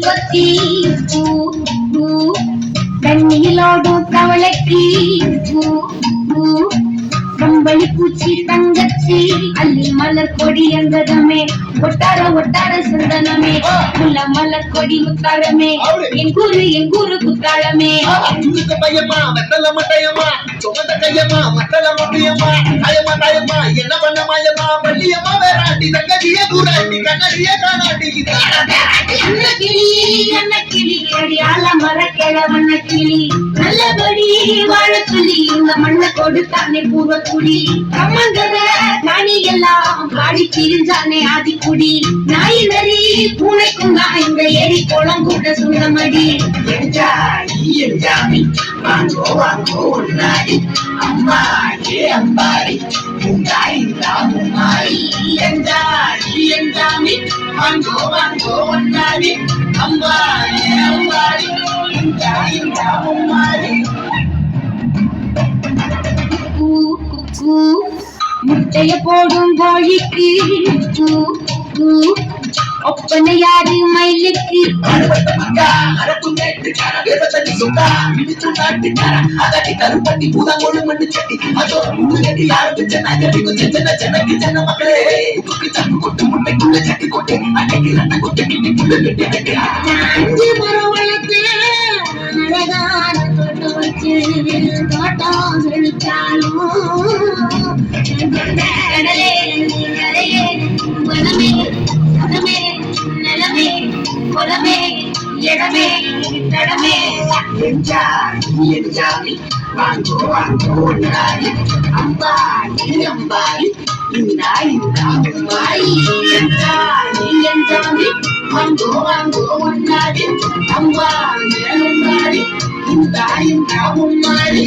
கொத்தி பூ பூ தண்ணியிலோடும் தவளைக்கு பூ பூ கம்பளி பூச்சி தங்கச்சி அள்ளி மலர் கொடி எங்கதமே ஒட்டார ஒட்டார சந்தனமே முல்ல மலர் கொடி முத்தாரமே என் கூறு குத்தாளமே பையம்மா வெத்தல மட்டையம்மா சுமந்த கையம்மா மத்தல மொட்டியம்மா தாயம்மா தாயம்மா என்ன பண்ண மாயம்மா பள்ளியம்மா வேறாண்டி தங்கடிய கூறாண்டி கண்ணடிய காணாண்டி அன்ன கிளி அடியால மரக்கிழவண்ண கிளி நல்லபடி வாழ சொல்லி இந்த மண்ணை கொடுத்தானே பூர்வக்குடி கம்மங்கர காணி எல்லாம் பாடி திரிஞ்சானே ஆதிக்குடி நாய் நரி பூனைக்கும் தான் இந்த எரி குளம் கூட சுந்தமடி வாங்கோ வாங்கோ உன்னாடி அம்மா ஏ அம்பாடி உண்டாய் தாமுமாரி என்றாமி வாங்கோ வாங்கோ உன்னாடி அம்மா ஏ அம்பாடி உண்டாய் தாமுமாரி முட்டைய போடும் கோழிக்கு ஒப்பனை யாரு மயிலுக்கு கருப்பட்டி பூதாங்கோடு மண்ணு சட்டி அதோ முன்னடி யாருக்கு ஜனக்கு ஜன மக்களே சட்டு கொட்டு முட்டைக்குள்ள சட்டி கொட்டு அன்னைக்கு ரெண்டு கொட்டு கிட்டிக்குள்ள வெட்டி வெட்டி அஞ்சு மரம் வளர்த்து அழகான தொட்டு வச்சு தோட்டம் செழிச்சாலும் என்றாமி வாங்கோ வாங்கோ நாடி அம்பாடி அம்பாடி இந்தாய் தாமுமாரி என்றாமி வாங்கோ வாங்கோ நாடி அம்பாடி அம்பாடி இந்தாய் தாமுமாரி